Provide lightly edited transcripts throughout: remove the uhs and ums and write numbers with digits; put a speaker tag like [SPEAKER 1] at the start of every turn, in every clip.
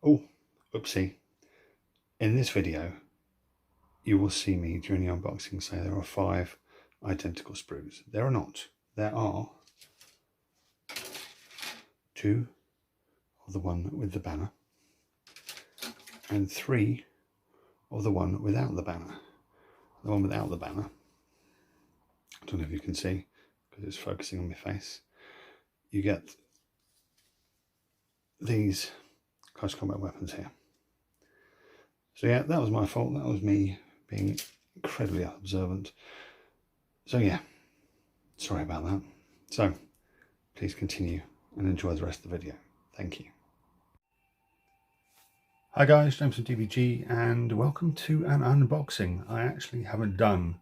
[SPEAKER 1] Oh, oopsie. In this video, you will see me during the unboxing say there are 5 identical sprues. There are not. There are 2 of the one with the banner and 3 of the one without the banner. The one without the banner, I don't know if you can see because it's focusing on my face, you get these close combat weapons here. So yeah, that was my fault. That was me being incredibly observant. So yeah, sorry about that. So please continue and enjoy the rest of the video. Thank you. Hi guys, James from DBG and welcome to an unboxing. I actually haven't done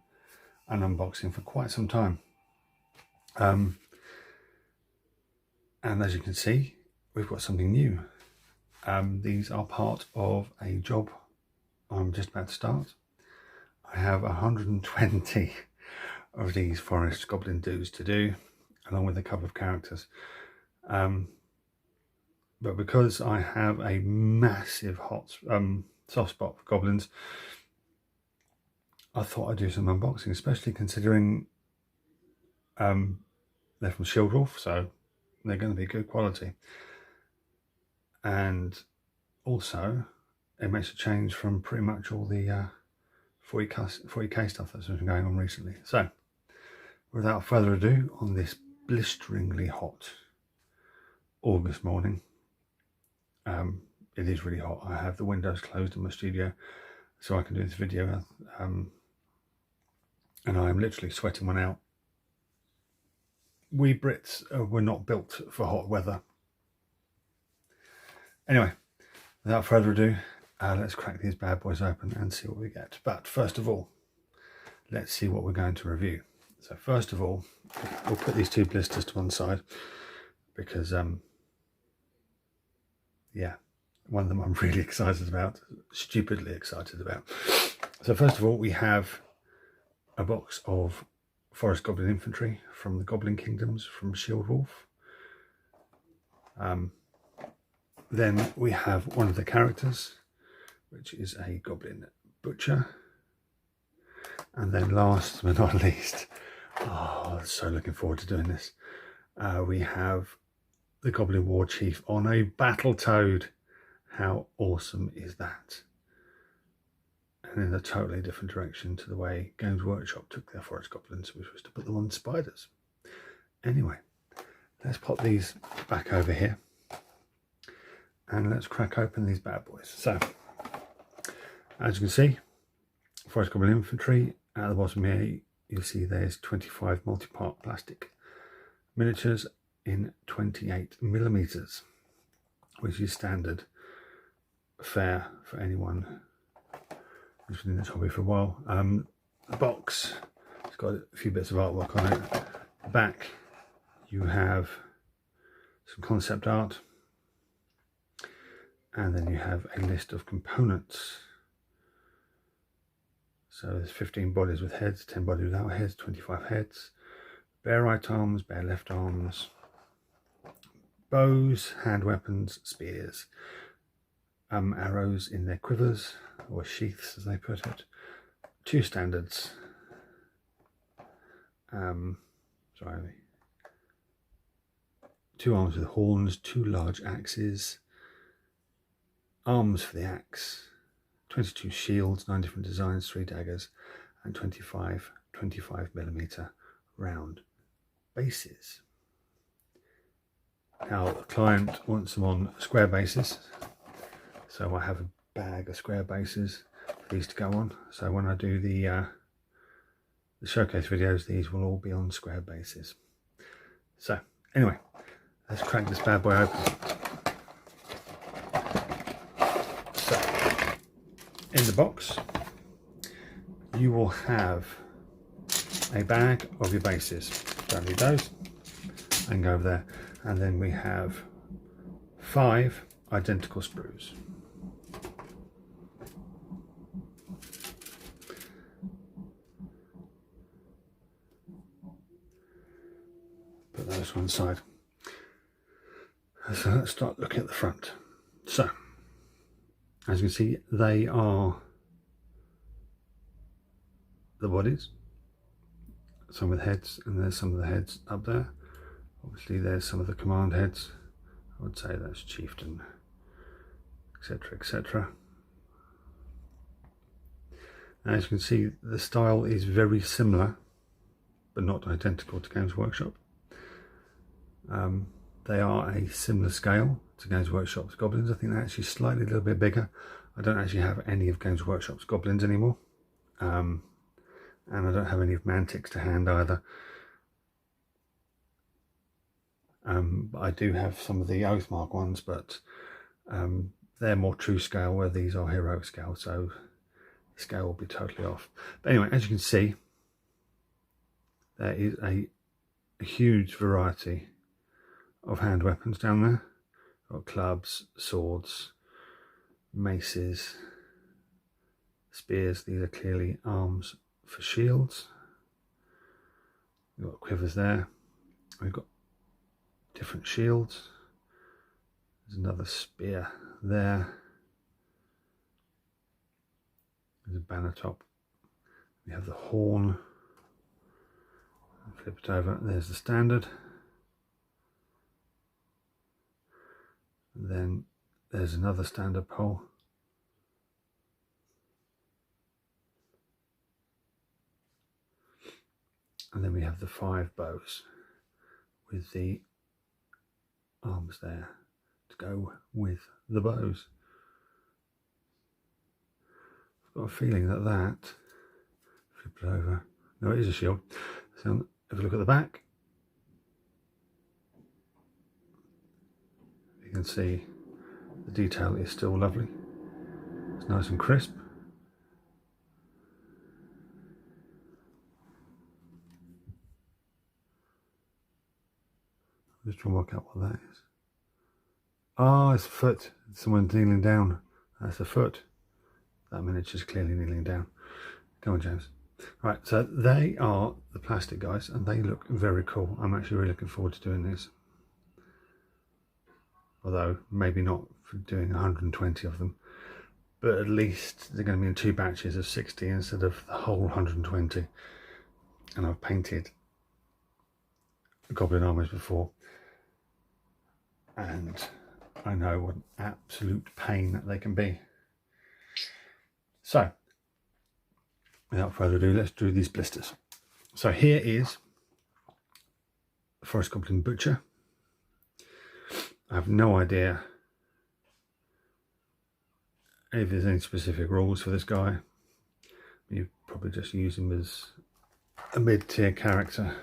[SPEAKER 1] an unboxing for quite some time. And as you can see, we've got something new. These are part of a job I'm just about to start. I have 120 of these forest goblin dudes to do, along with a couple of characters. But because I have a massive soft spot for goblins, I thought I'd do some unboxing, especially considering they're from Shieldwolf, so they're going to be good quality. And also, it makes a change from pretty much all the 40k stuff that's been going on recently. So, without further ado, on this blisteringly hot August morning, it is really hot. I have the windows closed in my studio so I can do this video, and I'm literally sweating one out. We Brits were not built for hot weather. Anyway, without further ado, let's crack these bad boys open and see what we get. But first of all, let's see what we're going to review. So first of all, we'll put these 2 blisters to one side because yeah, one of them I'm really excited about, stupidly excited about. So first of all, we have a box of forest goblin infantry from the Goblin Kingdoms from Shieldwolf. Then we have one of the characters, which is a goblin butcher. And then last but not least, oh, I'm so looking forward to doing this, we have the Goblin Warchief on a battle toad. How awesome is that? And in a totally different direction to the way Games Workshop took their forest goblins, which was to put them on spiders. Anyway, let's pop these back over here and let's crack open these bad boys. So, as you can see, forest goblin infantry. At the bottom here, you'll see there's 25 multi-part plastic miniatures in 28mm, which is standard fare for anyone who's been in this hobby for a while. The box, it's got a few bits of artwork on it. The back, you have some concept art, and then you have a list of components. So there's 15 bodies with heads, 10 bodies without heads, 25 heads, bare right arms, bare left arms, bows, hand weapons, spears, arrows in their quivers, or sheaths as they put it, 2 standards, 2 arms with horns, 2 large axes, arms for the axe, 22 shields, 9 different designs, 3 daggers, and 25 25mm round bases. Now the client wants them on square bases, so I have a bag of square bases for these to go on. So when I do the showcase videos, these will all be on square bases. So anyway, let's crack this bad boy open. So in the box, you will have a bag of your bases. Don't need those. I can go over there. And then we have 5 identical sprues. Put those to one side. So let's start looking at the front. So As you can see, they are the bodies, some with heads, and there's some of the heads up there. Obviously there's some of the command heads. I would say that's chieftain, etc, etc. As you can see, the style is very similar but not identical to Games Workshop. They are a similar scale to Games Workshop's Goblins. I think they're actually slightly a little bit bigger. I don't actually have any of Games Workshop's Goblins anymore, and I don't have any of Mantic's to hand either. But I do have some of the Oathmark ones, but they're more true scale, where these are heroic scale, so the scale will be totally off. But anyway, as you can see, there is a huge variety of hand weapons down there. Got clubs, swords, maces, spears. These are clearly arms for shields. We've got quivers there. We've got different shields. There's another spear there. There's a banner top. We have the horn. Flip it over. There's the standard. And then there's another standard pole. And then we have the 5 bows with the arms there to go with the bows. I've got a feeling that flip it over. No, it is a shield. So if you look at the back, you can see the detail is still lovely. It's nice and crisp. I'm just trying to work out what that is. Oh, it's a foot. Someone kneeling down. That's a foot. That miniature's clearly kneeling down. Come on, James. Right, so they are the plastic guys, and they look very cool. I'm actually really looking forward to doing this. Although, maybe not for doing 120 of them. But at least they're going to be in 2 batches of 60 instead of the whole 120. And I've painted Goblin armies before. And I know what an absolute pain that they can be. So, without further ado, let's do these blisters. So here is Forest Goblin Butcher. I have no idea if there's any specific rules for this guy. You probably just use him as a mid-tier character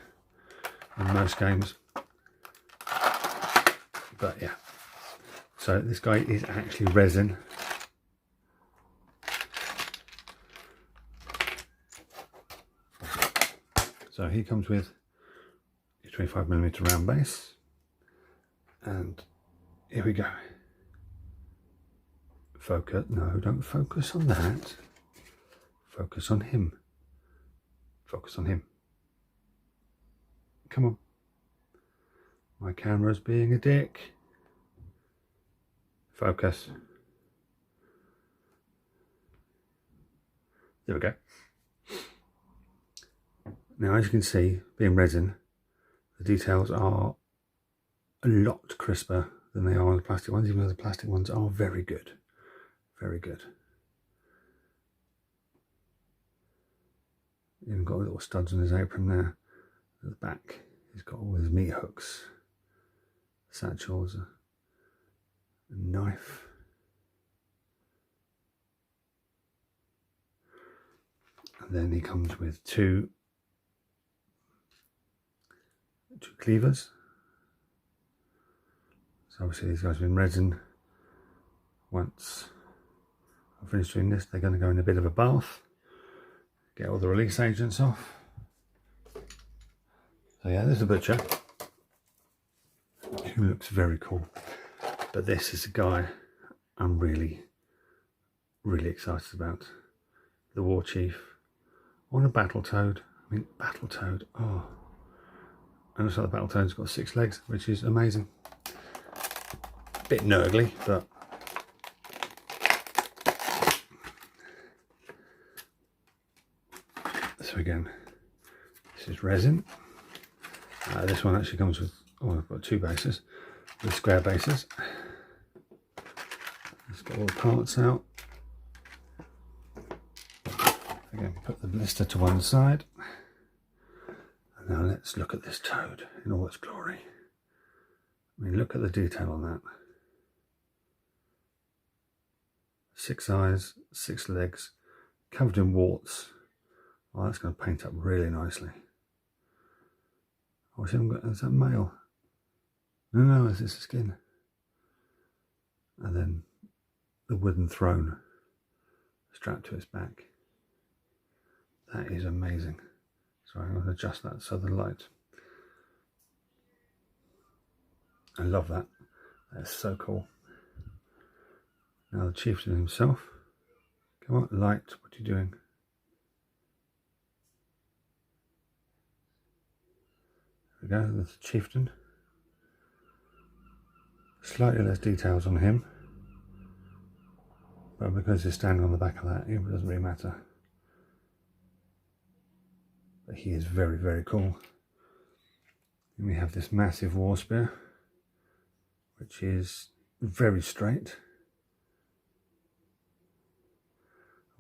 [SPEAKER 1] in most games. But yeah, so this guy is actually resin. So he comes with a 25mm round base, and here we go. Focus, no, don't focus on that. Focus on him. Focus on him. Come on. My camera's being a dick. Focus. There we go. Now, as you can see, being resin, the details are a lot crisper than they are on the plastic ones, even though the plastic ones are very good. Very good. Even got little studs on his apron there. At the back, he's got all his meat hooks, satchels, a knife. And then he comes with two cleavers. So obviously these guys have been resin. Once I finish doing this, they're going to go in a bit of a bath, get all the release agents off. So yeah, there's a butcher who looks very cool. But this is a guy I'm really excited about. The Warchief on a Battletoad. I mean, Battletoad, oh. And looks like the Battletoad's got 6 legs, which is amazing. Bit nurgly, but So again, this is resin. This one actually comes with, oh, I've got 2 bases with square bases. Let's get all the parts out. Again, put the blister to one side. And now let's look at this toad in all its glory. I mean, look at the detail on that. 6 eyes, 6 legs, covered in warts. Oh, that's going to paint up really nicely. Oh, is that male? No, it's just skin. And then the wooden throne strapped to its back. That is amazing. So I'm going to adjust that so the light. I love that. That's so cool. Now the chieftain himself. Come on, light, what are you doing? There we go, there's the chieftain. Slightly less details on him. But because he's standing on the back of that, it doesn't really matter. But he is very, very cool. And we have this massive war spear, which is very straight.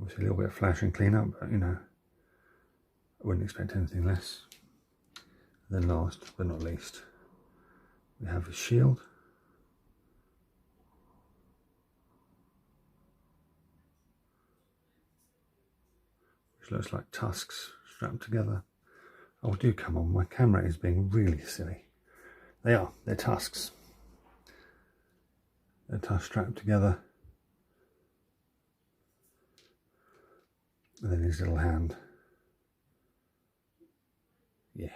[SPEAKER 1] Obviously a little bit of flash and clean up, but you know, I wouldn't expect anything less. And then last but not least, we have a shield. Which looks like tusks strapped together. Oh, do come on, my camera is being really silly. They're tusks. They're tusks strapped together. And then his little hand. Yeah.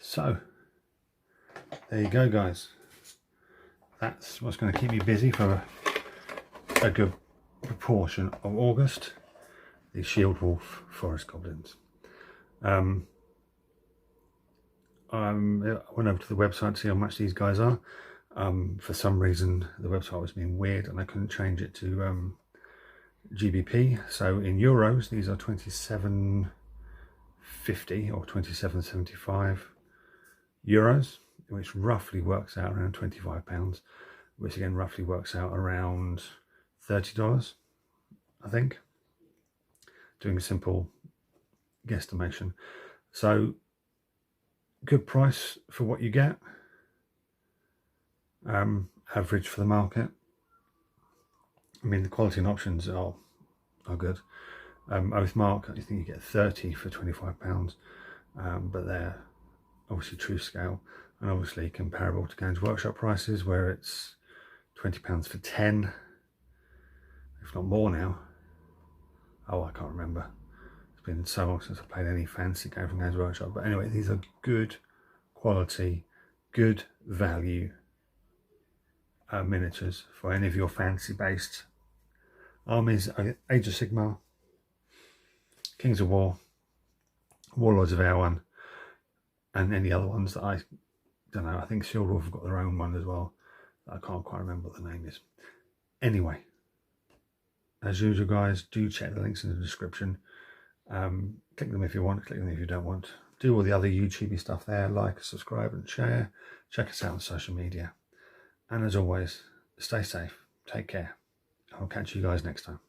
[SPEAKER 1] So, there you go, guys. That's what's going to keep me busy for a good proportion of August. The Shieldwolf Forest Goblins. I went over to the website to see how much these guys are. For some reason, the website was being weird and I couldn't change it to GBP. So in euros, these are 27.50 or 27.75 euros, which roughly works out around £25, which again roughly works out around $30, I think. Doing a simple guesstimation. So good price for what you get. Average for the market. I mean, the quality and options are good. Oathmark, I think you get 30 for £25, but they're obviously true scale and obviously comparable to Games Workshop prices, where it's £20 for 10, if not more now. Oh, I can't remember. It's been so long since I've played any fancy game from Games Workshop. But anyway, these are good quality, good value miniatures for any of your fancy-based armies. Age of Sigmar, Kings of War, Warlords of Erwan, and any other ones that I don't know. I think Shieldwolf have got their own one as well. I can't quite remember what the name is. Anyway, as usual, guys, do check the links in the description. Click them if you want, click them if you don't want. Do all the other YouTubey stuff there, like, subscribe and share. Check us out on social media. And as always, stay safe, take care. I'll catch you guys next time.